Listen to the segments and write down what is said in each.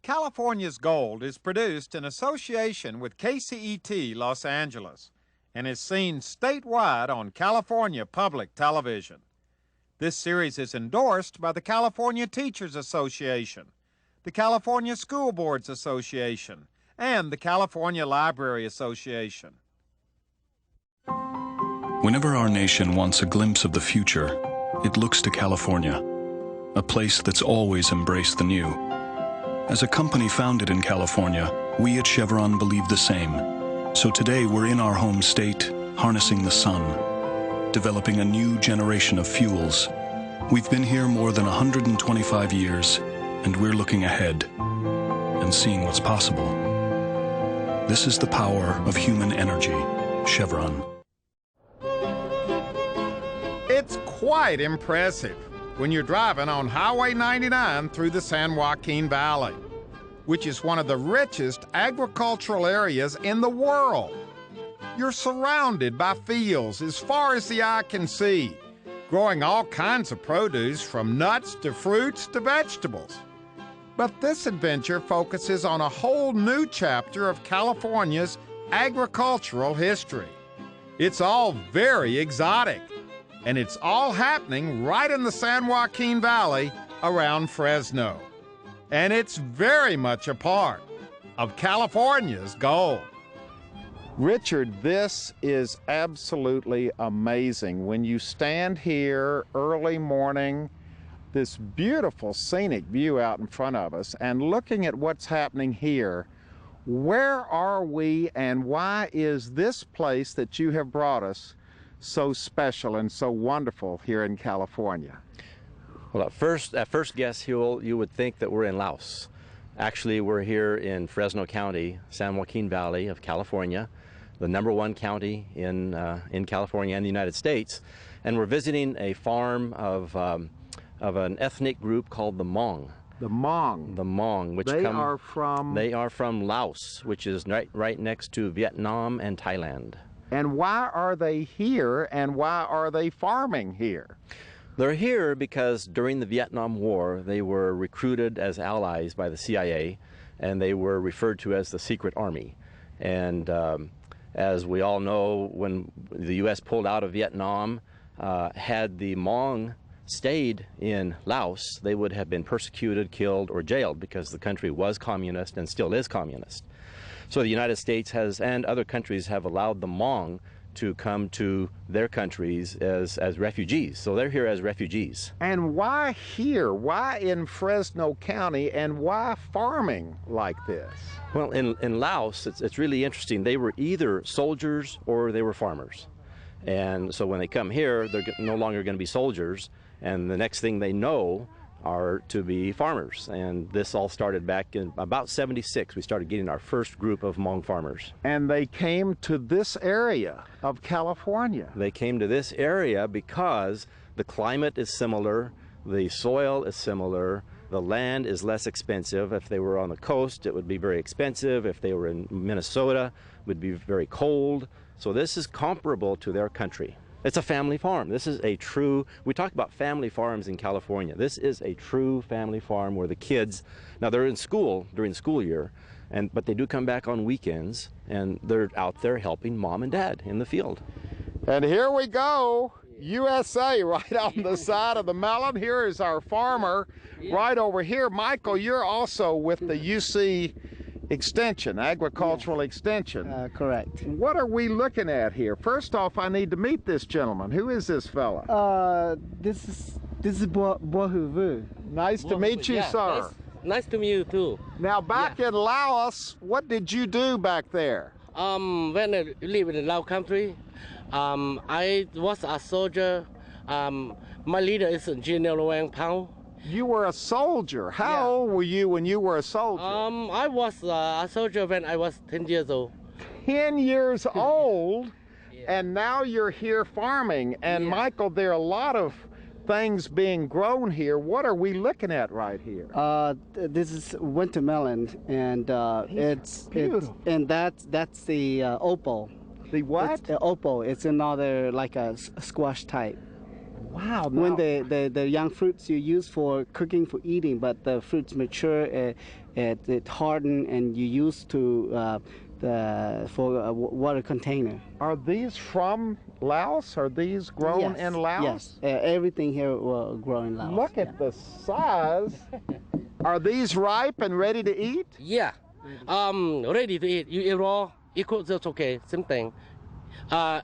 California's Gold is produced in association with KCET Los Angeles and is seen statewide on California Public Television. This series is endorsed by the California Teachers Association, the California School Boards Association, and the California Library Association. Whenever our nation wants a glimpse of the future, it looks to California, a place that's always embraced the new. As a company founded in California, we at Chevron believe the same. So today we're in our home state, harnessing the sun, developing a new generation of fuels. We've been here more than 125 years, and we're looking ahead and seeing what's possible. This is the power of human energy, Chevron. It's quite impressive when you're driving on Highway 99 through the San Joaquin Valley, which is one of the richest agricultural areas in the world. You're surrounded by fields as far as the eye can see, growing all kinds of produce from nuts to fruits to vegetables. But this adventure focuses on a whole new chapter of California's agricultural history. It's all very exotic, and it's all happening right in the San Joaquin Valley around Fresno. And it's very much a part of California's gold. Richard, this is absolutely amazing. When you stand here early morning, this beautiful scenic view out in front of us, and looking at what's happening here, where are we and why is this place that you have brought us so special and so wonderful here in California? Well, at first guess, Huell, you would think that we're in Laos. Actually, we're here in Fresno County, San Joaquin Valley of California, the #1 county in California and the United States, and we're visiting a farm of an ethnic group called the Hmong. The Hmong. The Hmong, which they are from Laos, which is right next to Vietnam and Thailand. And why are they here, and why are they farming here? They're here because during the Vietnam War, they were recruited as allies by the CIA, and they were referred to as the Secret Army. And as we all know, when the U.S. pulled out of Vietnam, had the Hmong stayed in Laos, they would have been persecuted, killed, or jailed because the country was communist and still is communist. So the United States has, and other countries have allowed the Hmong to come to their countries as refugees. So they're here as refugees. And why here? Why in Fresno County, and why farming like this? Well, in Laos, it's really interesting. They were either soldiers or they were farmers. And so when they come here, they're no longer going to be soldiers, and the next thing they know are to be farmers. And this all started back in about '76. We started getting our first group of Hmong farmers. And they came to this area of California. They came to this area because the climate is similar, the soil is similar, the land is less expensive. If they were on the coast, it would be very expensive. If they were in Minnesota, it would be very cold. So this is comparable to their country. It's a family farm. This is a true, we talk about family farms in California. This is a true family farm where the kids, now they're in school during the school year, but they do come back on weekends, and they're out there helping mom and dad in the field. And here we go, USA right on the side of the melon. Here is our farmer right over here. Michael, you're also with the UC Extension, Agricultural Extension. Correct. What are we looking at here? First off, I need to meet this gentleman. Who is this fella? This is Bohuvu. Nice to meet you, sir. Nice to meet you too. Now, back in Laos, what did you do back there? When I live in the Lao country, I was a soldier. My leader is General Wang Pao. You were a soldier. How old were you when you were a soldier? I was a soldier when I was 10 years old. 10 years old? And now you're here farming. And Michael, there are a lot of things being grown here. What are we looking at right here? This is winter melon, and it's beautiful. And that's the opal. The what? It's the opal. It's another like a squash type. Wow. When now- the young fruits you use for cooking for eating, but the fruits mature, it harden, and you use to for a water container. Are these from Laos? Are these grown in Laos? Yes, everything here will grow in Laos. Look at the size. Are these ripe and ready to eat? Yeah. Ready to eat. You eat raw, you cook, that's okay. Same thing.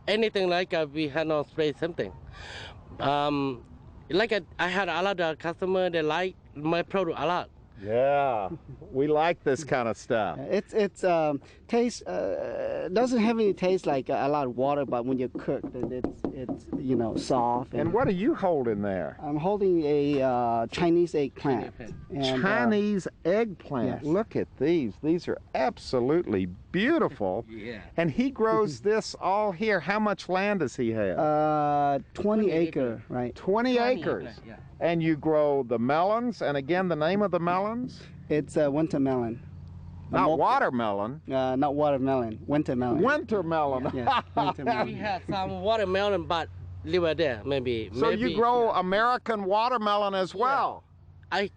Anything like we had no spray, same thing. I had a lot of customers that like my product a lot. Yeah, we like this kind of stuff. It's taste doesn't have any taste like a lot of water, but when you cook, it's soft. And what are you holding there? I'm holding a Chinese eggplant. And, Chinese eggplant. yes. Look at these. These are absolutely beautiful. Yeah. And he grows this all here. How much land does he have? 20 acre, right? 20 acres. Yeah. And you grow the melons, and again, the name of the melons? It's a winter melon. Not watermelon. Not watermelon, winter melon. Winter melon. Yeah, winter We melon. had some watermelon, but leave it there, maybe. So you grow American watermelon as well? I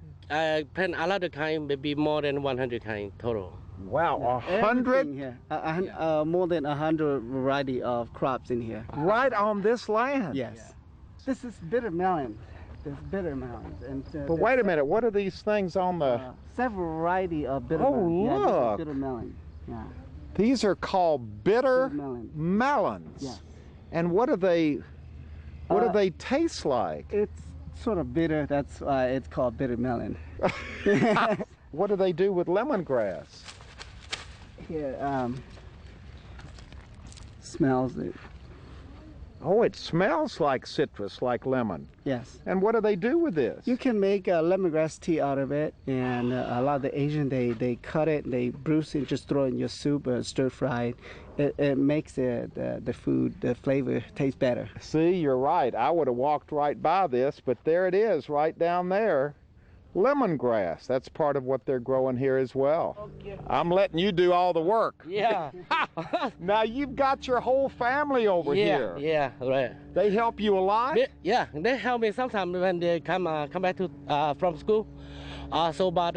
plant a lot of kind, maybe more than 100 kind total. Wow, Everything 100 here. More than 100 variety of crops in here. right on this land? Yes. This is bitter melon. There's bitter melons. And, But wait a minute, what are these things on the... several variety of bitter Oh, melon. Yeah, this look. is bitter melon. Yeah. These are called bitter Bitter melon. melons. Yeah. And what do they taste like? It's sort of bitter. That's why it's called bitter melon. What do they do with lemongrass? Here, smells it. Oh, it smells like citrus, like lemon. Yes. And what do they do with this? You can make lemongrass tea out of it, and a lot of the Asian they cut it, they bruise it, just throw it in your soup, stir fry it. It makes the food, the flavor taste better. See, you're right. I would have walked right by this, but there it is, right down there. Lemongrass. That's part of what they're growing here as well. I'm letting you do all the work. Yeah. Now you've got your whole family over here. Yeah, right. They help you a lot? Yeah, they help me sometimes when they come back to from school. But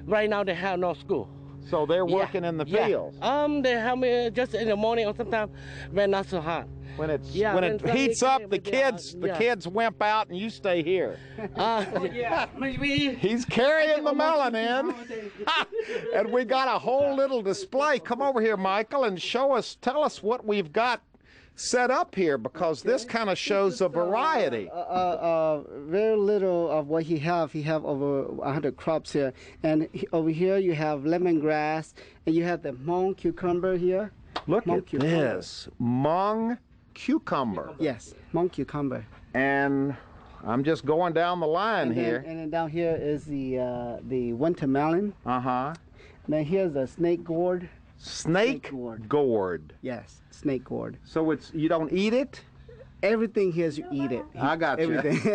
right now they have no school. So they're working in the fields. They help me just in the morning or sometimes when not so hot. When it when heats somebody up, the came with kids wimp out and you stay here. Maybe. He's carrying the melon in. And we got a whole little display. Come over here, Michael, and tell us what we've got set up here, because this kind of shows a variety. Very little of what he have. He have over 100 crops here. And over here you have lemongrass, and you have the Hmong cucumber here. Look Hmong at cucumber. this. Hmong cucumber. Yes, Hmong cucumber. And I'm just going down the line here. And then down here is the winter melon. Uh-huh. Then here's the snake gourd. Snake gourd. gourd. Yes, snake gourd. So you don't eat it? Everything here is you eat it. I got you. Everything.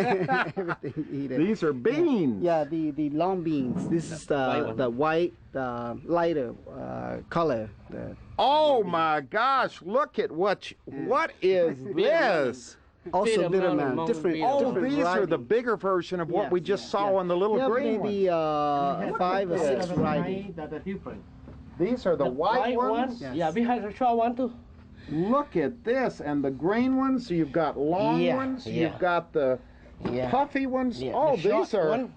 Everything you eat it. These are beans. Yeah, the long beans. This is the white, lighter color. Oh my gosh, look at what is this? Also Bitter bitter melon, melon. Hmong Different. bitter. Oh, different these are variety. the bigger version of what Yes, we just yes, saw yes. in the little Yeah, green maybe one. 5 or 6 varieties. These are the white ones? Yes. Yeah, we have a short one too. Look at this, and the green ones, you've got long Yeah, ones, yeah. you've got the Yeah. puffy ones. Yeah, Oh, the short these are, one,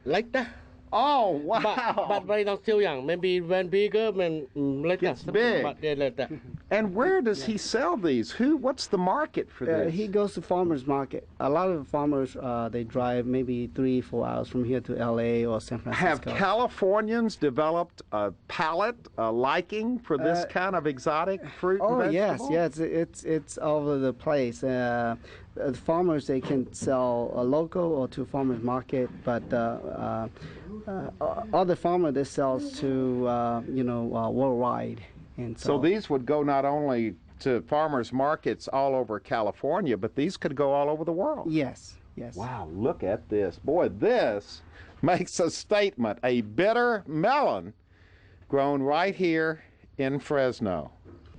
like that. oh, wow. But right now still young. Maybe when bigger, when like Gets that. big. But they're like that. And where does he sell these? What's the market for this? He goes to farmers market. A lot of farmers, they drive maybe 3-4 hours from here to LA or San Have Francisco. Californians developed a palate, a liking for this kind of exotic fruit Oh and yes, vegetable? it's all over the place. The farmers, they can sell local or to farmers market, but other farmer they sells to worldwide. And So these would go not only to farmers markets all over California, but these could go all over the world. yes. Wow, look at this. Boy, this makes a statement. A bitter melon grown right here in Fresno.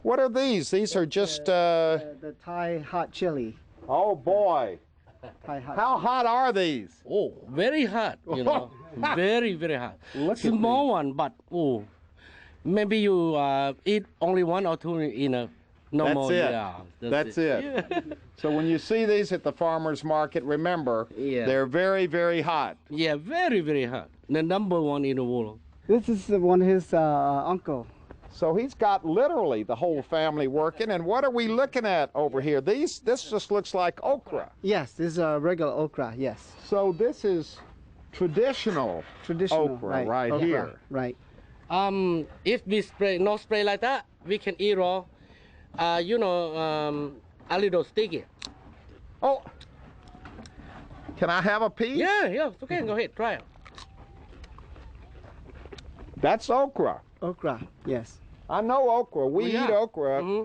What are these? These are just, The Thai hot chili. oh boy. Thai hot. How hot are these? Oh, very hot, you know. Very, very hot. Look at Small one, but oh, maybe you eat only one or two enough. No That's more. it. Yeah, That's it. Yeah. So when you see these at the farmer's market, remember, Yeah. they're very, very hot. Yeah, very, very hot. The number one in the world. This is one of his uncle. So he's got literally the whole family working. And what are we looking at over here? This just looks like okra. Yes, this is a regular okra. Yes, So this is traditional okra right okra, here. Right. If we no spray like that, we can eat raw. You know, a little sticky. Oh, can I have a piece? Yeah, okay, go ahead, try it. That's okra. Okra. Yes. I know okra. We eat okra.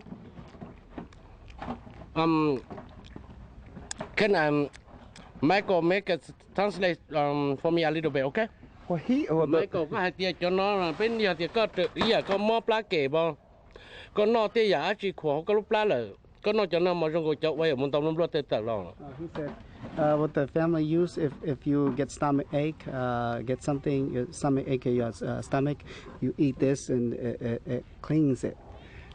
Can Michael make a translate for me a little bit, okay? Well, Michael có hai tia cho nó bên nhà thì có tự ý có mò plá kề bao, có nó tia giả chỉ khổ có lúc plá lợ, có nó cho nó mà trong cái chậu vậy muốn tông nó lót tê tờ lòng. He said, what the family use if you get stomach ache, get something, your stomach ache in your stomach, you eat this and it cleans it.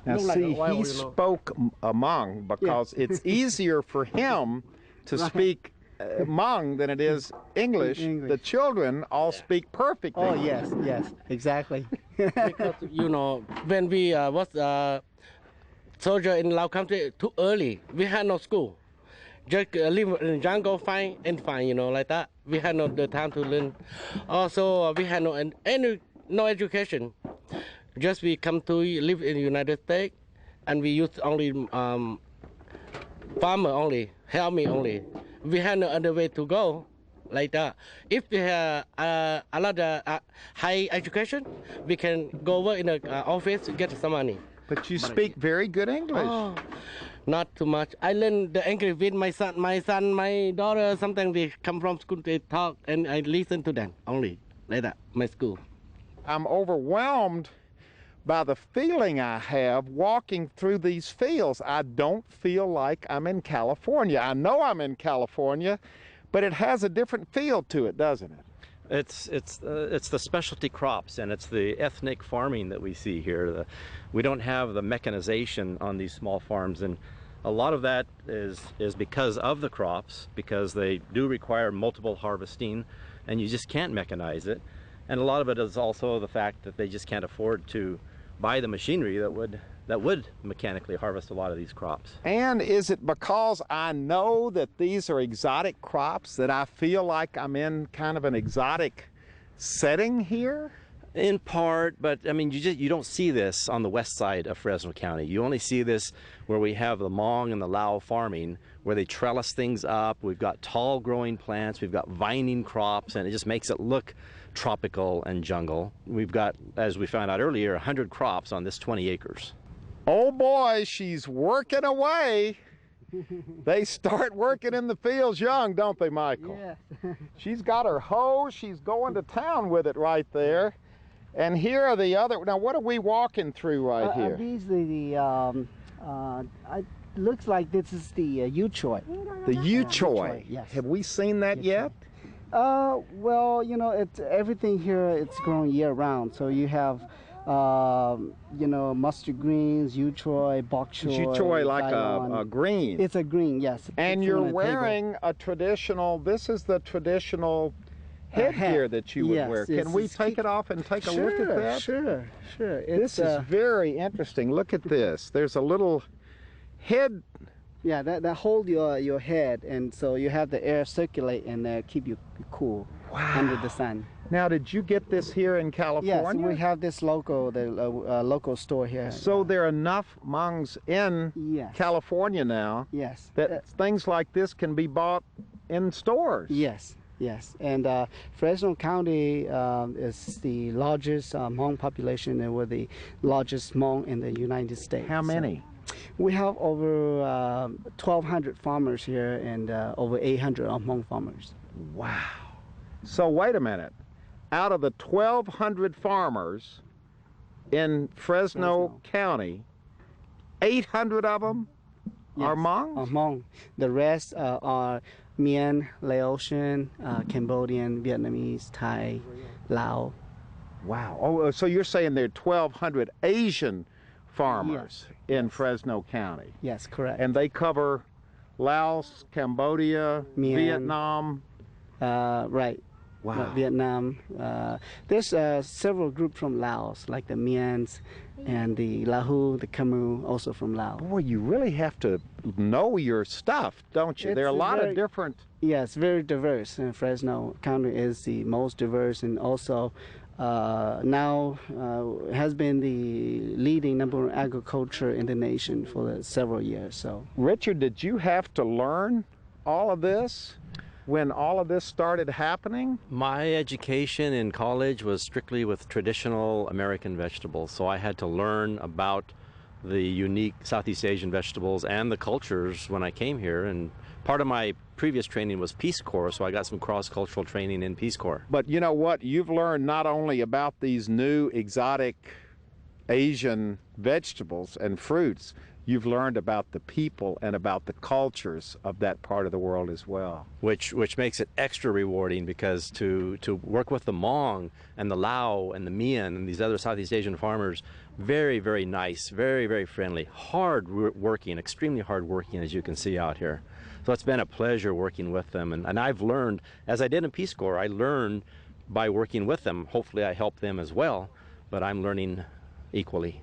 Now Look like see, a while, he you know. spoke Hmong because it's easier for him to speak Hmong than it is English. English. The children all speak perfect Oh English. yes, exactly. Because you know when we was soldier in Lao country too early, we had no school. Just live in the jungle, find, you know, like that. We had no the time to learn. Also, we had no education. Just we come to live in the United States, and we use only farmer only, help me only. We had no other way to go, like that. If we have a lot of high education, we can go over in the office to get some money. But you speak very good English. Oh, not too much. I learn the English with my son, my daughter. Sometimes they come from school, they talk, and I listen to them only, like that, my school. I'm overwhelmed by the feeling I have walking through these fields. I don't feel like I'm in California. I know I'm in California, but it has a different feel to it, doesn't it? It's the specialty crops, and it's the ethnic farming that we see here. We don't have the mechanization on these small farms, and a lot of that is because of the crops, because they do require multiple harvesting, and you just can't mechanize it. And a lot of it is also the fact that they just can't afford to buy the machinery that would mechanically harvest a lot of these crops. And is it because I know that these are exotic crops that I feel like I'm in kind of an exotic setting here? In part, but I mean, you don't see this on the west side of Fresno County. You only see this where we have the Hmong and the Lao farming, where they trellis things up. We've got tall growing plants, we've got vining crops, and it just makes it look tropical and jungle. We've got, as we found out earlier, 100 crops on this 20 acres. Oh boy, she's working away. They start working in the fields young, don't they, Michael? Yes. She's got her hoe, she's going to town with it right there. And here are the other, now what are we walking through right here? These are it looks like this is the Yuchoi. The Yuchoi. Yes. Have we seen that yet? Well, you know, it's everything here. It's grown year round. So you have, you know, mustard greens, Yuchoi, bok choy. Yuchoi like a green. It's a green, yes. And It's you're on a table. wearing a traditional, this is the traditional headgear that you would Yes, wear. yes, Can we it's take it off and take a look at that? Sure. This is very interesting. Look at this. There's a little head. Yeah, that hold your head, and so you have the air circulate and keep you cool under the sun. Now, did you get this here in Yes, California? we have this local, the local store here. So there are enough Hmongs in Yes. California now Yes. that things like this can be bought in stores. Yes. And Fresno County is the largest Hmong population, and we're the largest Hmong in the United States. How many? We have over 1,200 farmers here, and over 800 Hmong farmers. Wow. So wait a minute. Out of the 1,200 farmers in Fresno County, 800 of them are Hmong? Hmong. The rest are Mien, Laotian, Cambodian, Vietnamese, Thai, Lao. Wow. Oh, so you're saying there are 1,200 Asian farmers in Fresno County. Yes, correct. And they cover Laos, Cambodia, Mien. Vietnam. Right. Wow. Vietnam. There's several groups from Laos, like the Miens and the Lahu, the Khmer, also from Laos. Boy, you really have to know your stuff, don't you? There are a lot of different... Yes, very diverse. Fresno County is the most diverse, and also now has been the leading number one agriculture in the nation for several years. So, Richard, did you have to learn all of this when all of this started happening? My education in college was strictly with traditional American vegetables, so I had to learn about the unique Southeast Asian vegetables and the cultures when I came here. And part of my previous training was Peace Corps, so I got some cross-cultural training in Peace Corps. But you know what? You've learned not only about these new exotic Asian vegetables and fruits, you've learned about the people and about the cultures of that part of the world as well. Which makes it extra rewarding, because to work with the Hmong and the Lao and the Mien and these other Southeast Asian farmers, very, very nice, very, very friendly, hard working, extremely hard working, as you can see out here. So it's been a pleasure working with them. And I've learned, as I did in Peace Corps, I learned by working with them. Hopefully I help them as well, but I'm learning equally.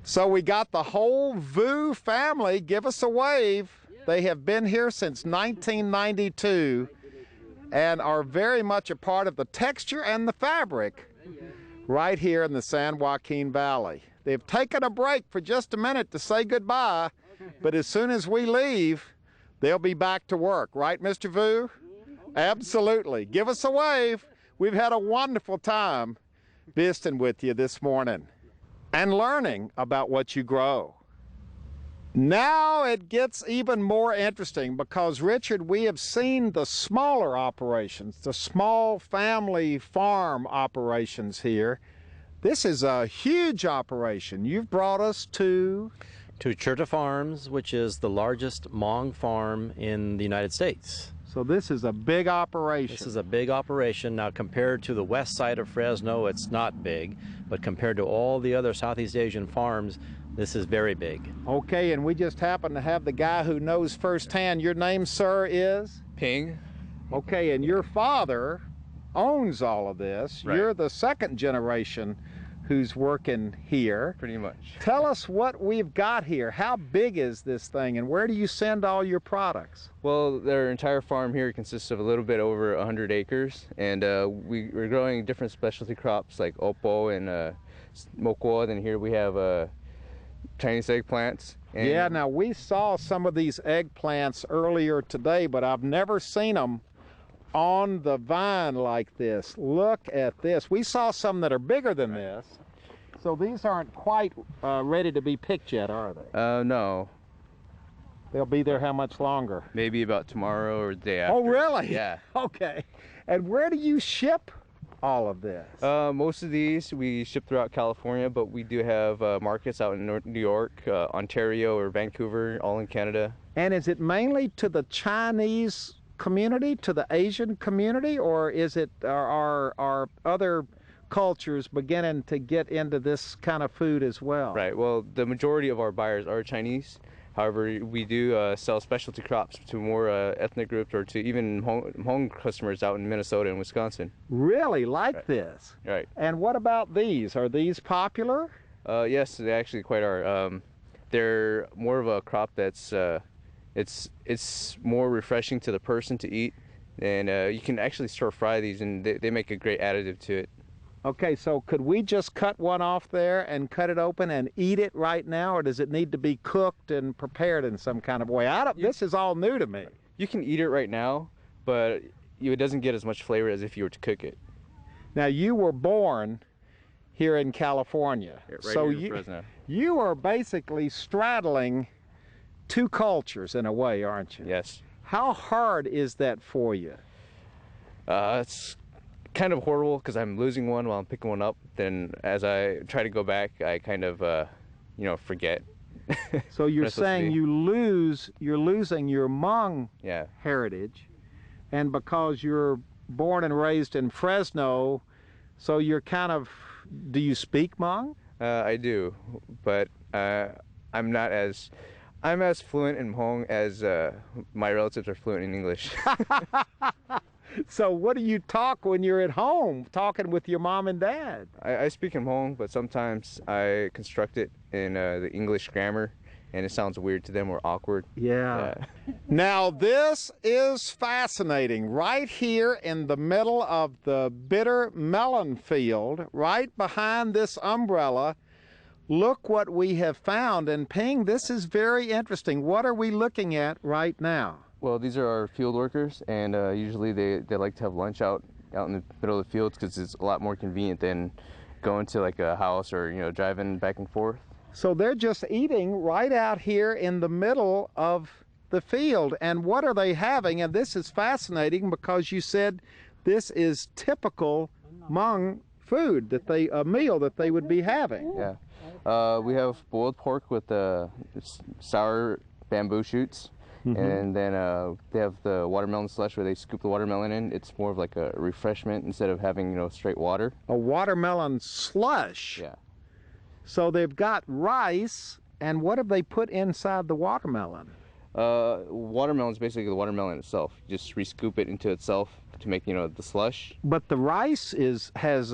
So we got the whole Vu family. Give us a wave. They have been here since 1992 and are very much a part of the texture and the fabric right here in the San Joaquin Valley. They've taken a break for just a minute to say goodbye, but as soon as we leave, they'll be back to work. Right, Mr. Vu? Absolutely. Give us a wave. We've had a wonderful time visiting with you this morning and learning about what you grow. Now it gets even more interesting because, Richard, we have seen the smaller operations, the small family farm operations here. This is a huge operation. You've brought us to Cherta Farms, which is the largest Hmong farm in the United States. So this is a big operation. This is a big operation. Now, compared to the west side of Fresno, it's not big, but compared to all the other Southeast Asian farms, this is very big. Okay, and we just happen to have the guy who knows firsthand. Your name, sir, is? Ping. Okay, and your father owns all of this. Right. You're the second generation who's working here. Pretty much. Tell us what we've got here. How big is this thing, and where do you send all your products? Well, their entire farm here consists of a little bit over 100 acres, and we're growing different specialty crops like oppo and mokuo. Then here we have Chinese eggplants. And yeah, now we saw some of these eggplants earlier today, but I've never seen them on the vine like this. Look at this. We saw some that are bigger than this. So these aren't quite ready to be picked yet, are they? No. They'll be there how much longer? Maybe about tomorrow or the day after. Oh, really? Yeah. Okay. And where do you ship all of this? Most of these we ship throughout California, but we do have markets out in New York, Ontario, or Vancouver, all in Canada. And is it mainly to the Chinese community, to the Asian community, or is it are other cultures beginning to get into this kind of food as well? Right. Well, the majority of our buyers are Chinese. However, we do sell specialty crops to more ethnic groups, or to even Hmong customers out in Minnesota and Wisconsin. Really? Like Right. this? Right. And what about these? Are these popular? Yes, they actually quite are. They're more of a crop that's it's more refreshing to the person to eat, and you can actually stir fry these, and they make a great additive to it. Okay, so could we just cut one off there and cut it open and eat it right now, or does it need to be cooked and prepared in some kind of way? This is all new to me. You can eat it right now, but it doesn't get as much flavor as if you were to cook it. Now, you were born here in California. Right so here in Fresno. You are basically straddling two cultures in a way, aren't you? Yes. How hard is that for you? It's kind of horrible because I'm losing one while I'm picking one up. Then as I try to go back, I kind of, forget. So you're Fresno saying City. you're losing your Hmong Yeah. heritage, and because you're born and raised in Fresno, so you're kind of, do you speak Hmong? I do, but I'm as fluent in Hmong as my relatives are fluent in English. So what do you talk when you're at home, talking with your mom and dad? I speak in Hmong, but sometimes I construct it in the English grammar, and it sounds weird to them or awkward. Yeah. Now this is fascinating. Right here in the middle of the bitter melon field, right behind this umbrella, look what we have found. And Ping, this is very interesting. What are we looking at right now? Well, these are our field workers, and usually they like to have lunch out in the middle of the fields because it's a lot more convenient than going to like a house or driving back and forth. So they're just eating right out here in the middle of the field. And what are they having? And this is fascinating because you said this is typical Hmong food, a meal that they would be having. Yeah. We have boiled pork with sour bamboo shoots. And then they have the watermelon slush where they scoop the watermelon in. It's more of like a refreshment instead of having straight water. A watermelon slush. Yeah. So they've got rice, and what have they put inside the watermelon? Watermelon is basically the watermelon itself. You just re-scoop it into itself to make the slush. But the rice has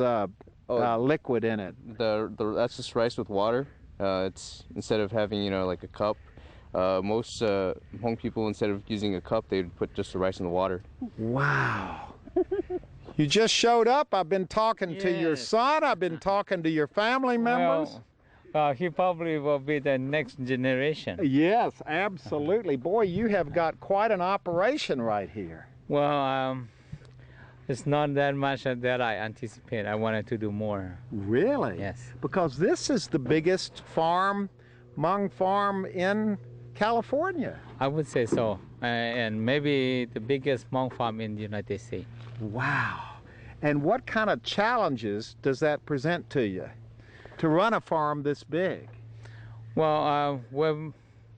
liquid in it. That's just rice with water. It's instead of having like a cup. Most Hmong people, instead of using a cup, they'd put just the rice in the water. Wow. You just showed up. I've been talking to your son. I've been talking to your family members. Well, he probably will be the next generation. Yes, absolutely. Boy, you have got quite an operation right here. Well, it's not that much that I anticipate. I wanted to do more. Really? Yes. Because this is the biggest Hmong farm in California. I would say so. And maybe the biggest Hmong farm in the United States. Wow. And what kind of challenges does that present to you to run a farm this big? Well,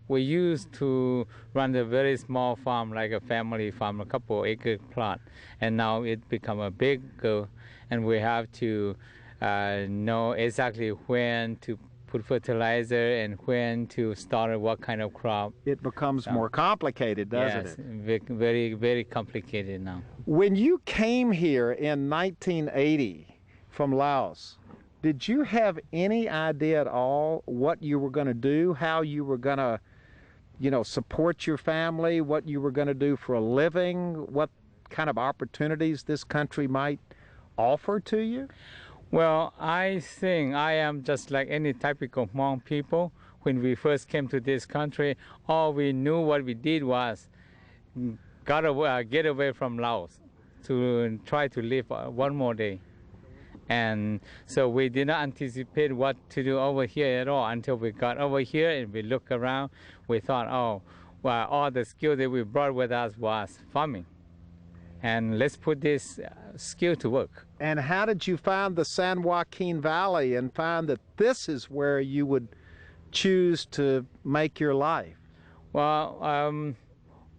we used to run a very small farm, like a family farm, a couple acre plot. And now it become a bigger, and we have to know exactly when to put fertilizer and when to start what kind of crop. It becomes more complicated, doesn't it? Yes, very, very complicated now. When you came here in 1980 from Laos, did you have any idea at all what you were going to do, how you were going to, support your family, what you were going to do for a living, what kind of opportunities this country might offer to you? Well, I think I am just like any typical Hmong people. When we first came to this country, all we knew what we did was get away from Laos to try to live one more day. And so we did not anticipate what to do over here at all until we got over here and we looked around. We thought, oh, well, all the skill that we brought with us was farming. And let's put this skill to work. And how did you find the San Joaquin Valley and find that this is where you would choose to make your life? Well,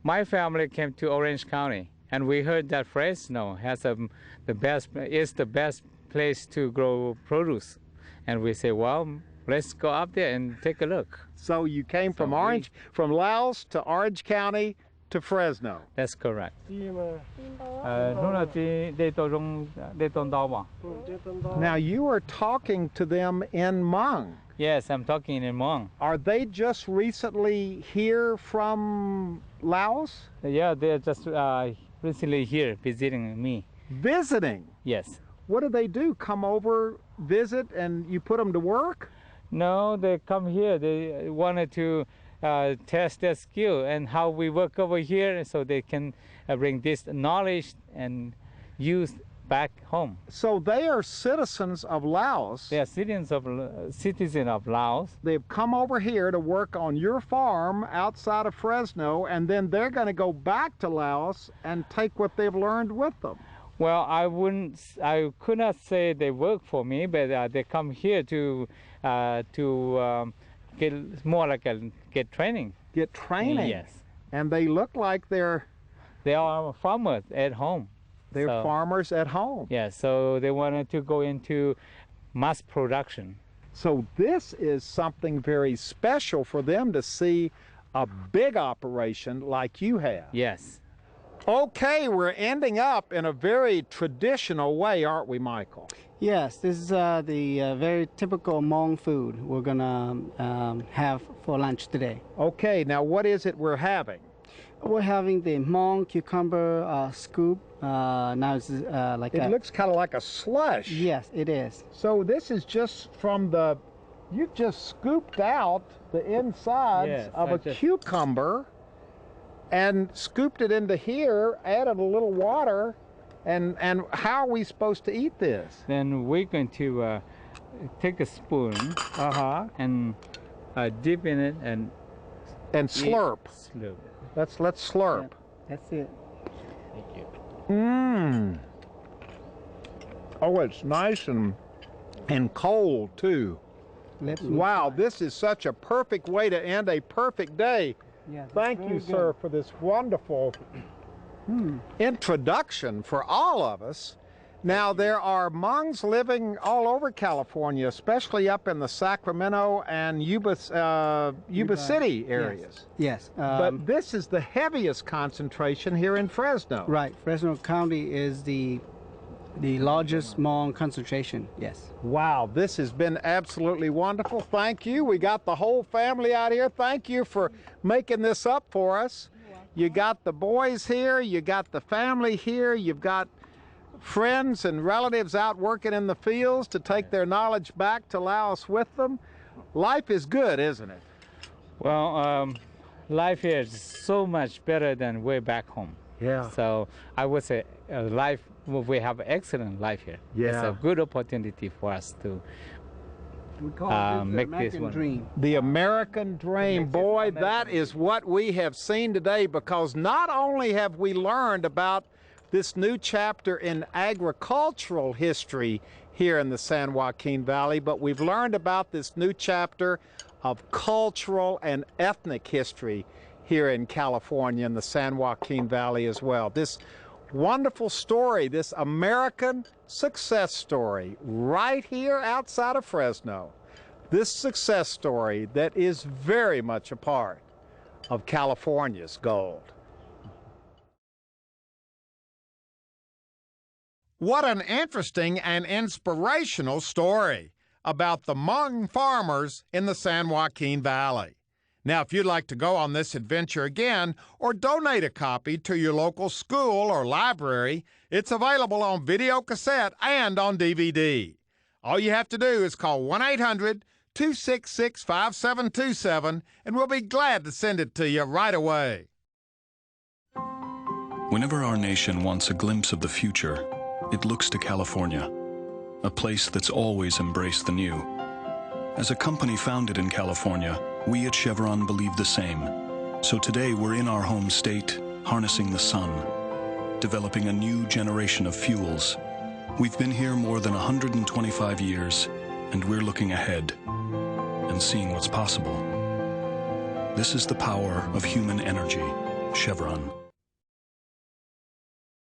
my family came to Orange County, and we heard that Fresno has the best place to grow produce. And we say, well, let's go up there and take a look. So you came from Laos to Orange County to Fresno. That's correct. Now you are talking to them in Hmong. Yes, I'm talking in Hmong. Are they just recently here from Laos? Yeah, they're just recently here visiting me. Visiting? Yes. What do they do? Come over, visit, and you put them to work? No, they come here. They wanted to test their skill and how we work over here so they can bring this knowledge and use back home. So they are citizens of Laos. They are citizens of Laos. They've come over here to work on your farm outside of Fresno, and then they're going to go back to Laos and take what they've learned with them. Well, I could not say they work for me, but they come here to get more like get training. Get training? Yes. And they look like They are farmers at home. they're farmers at home. Yeah, so they wanted to go into mass production. So this is something very special for them to see a big operation like you have. Yes. Okay, we're ending up in a very traditional way, aren't we, Michael? Yes, this is the very typical Hmong food we're gonna have for lunch today. Okay, now what is it we're having? We're having the Hmong cucumber scoop. Now it's like It looks kind of like a slush. Yes, it is. So this is just from the, you've just scooped out the insides of a cucumber and scooped it into here, added a little water, and how are we supposed to eat this? Then we're going to take a spoon and dip in it and slurp. Slurp. Let's slurp. Yeah, that's it. Thank you. Mmm. Oh, it's nice and cold too. Wow, this is such a perfect way to end a perfect day. Yeah, Thank you, sir, for this wonderful introduction for all of us. Now, there are Hmongs living all over California, especially up in the Sacramento and Yuba City areas. Yes. But this is the heaviest concentration here in Fresno. Right. Fresno County is the largest Hmong concentration. Yes. Wow, this has been absolutely wonderful. Thank you. We got the whole family out here. Thank you for making this up for us. You got the boys here, you got the family here, you've got friends and relatives out working in the fields to take their knowledge back to Laos with them. Life is good, isn't it? Well, life here is so much better than way back home. Yeah. So I would say we have excellent life here. Yeah. It's a good opportunity for us to We call it make the this American one. dream. The American dream. Boy, that is what we have seen today, because not only have we learned about this new chapter in agricultural history here in the San Joaquin Valley, but we've learned about this new chapter of cultural and ethnic history here in California in the San Joaquin Valley as well. This wonderful story, this American success story right here outside of Fresno. This success story that is very much a part of California's gold. What an interesting and inspirational story about the Hmong farmers in the San Joaquin Valley. Now, if you'd like to go on this adventure again or donate a copy to your local school or library, it's available on video cassette and on DVD. All you have to do is call 1-800-266-5727 and we'll be glad to send it to you right away. Whenever our nation wants a glimpse of the future, it looks to California, a place that's always embraced the new. As a company founded in California, we at Chevron believe the same. So today we're in our home state, harnessing the sun, developing a new generation of fuels. We've been here more than 125 years, and we're looking ahead and seeing what's possible. This is the power of human energy, Chevron.